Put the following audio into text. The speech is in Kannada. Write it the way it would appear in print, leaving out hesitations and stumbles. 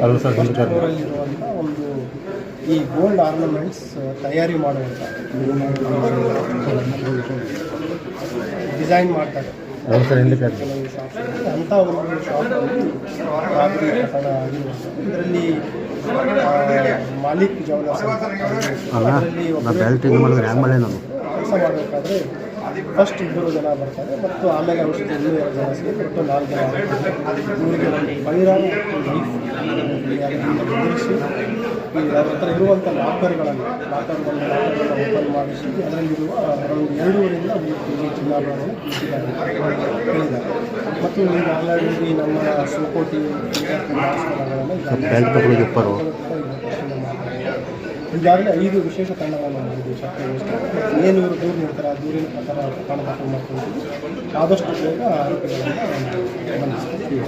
ಫಸ್ಟ್ ಫ್ಲೋರಲ್ಲಿರುವಂಥ ಒಂದು ಈ ಗೋಲ್ಡ್ ಆರ್ನಮೆಂಟ್ಸ್ ತಯಾರಿ ಮಾಡುವಂಥ ಡಿಸೈನ್ ಮಾಡ್ತಾರೆ ಕೆಲವು ಶಾಪ್ಸ್ ಅಂಥ ಒಂದು ಶಾಪಲ್ಲಿ ರಾತ್ರಿ ಪ್ರಕರಣ ಆಗಿರುವಂಥದ್ದು. ಇದರಲ್ಲಿ ಮಾಲಿಕ್ ಜವಲರ್ಸ್ ಅದರಲ್ಲಿ ಕೆಲಸ ಮಾಡಬೇಕಾದ್ರೆ ಫಸ್ಟ್ 2 ಜನ ಬರ್ತಾರೆ ಮತ್ತು ಆಮೇಲೆ ಔಷಧಿ 2 ಜನ ಸೇರಿ ಒಟ್ಟು 4 ಜನ ಆಗ್ತಾರೆ. ಇವರಿಗೆ ಒಂದು ಫೈರಾನ್ ಮತ್ತು ನೈಫ್ ಬೆದರಿಸಿ ಅವ್ರ ಹತ್ರ ಇರುವಂಥ ಲಾಕರ್ಗಳನ್ನು ಓಪನ್ ಮಾಡಿಸಿ ಅದರಲ್ಲಿರುವ ಅರೌಂಡ್ 2.5 ರಿಂದ 3 ಕೆಜಿ ಚಿನ್ನಾಭರಣವನ್ನು ಹೇಳಿದ್ದಾರೆ. ಮತ್ತು ಈಗ ಆಲ್ರೆಡಿ ನಮ್ಮ ಸೋಕೋಟಿ ಈಗಾಗಲೇ 5 ವಿಶೇಷ ತಂಡಗಳನ್ನು ಮಾಡಿದ್ವಿ ಚರ್ಚೆಗೋಸ್ಕರ. ಏನು ಇವರು ದೂರು ನೀಡ್ತಾರೆ ಆ ದೂರಿನ ಪ್ರಕಾರ ಪ್ರಕರಣ ದಾಖಲು ಮಾಡ್ಕೊಂಡಿದ್ದೀವಿ. ಆದಷ್ಟು ಬೇಗ ಆರೋಪಿಗಳನ್ನು ಬಂಧಿಸ್ತೀವಿ.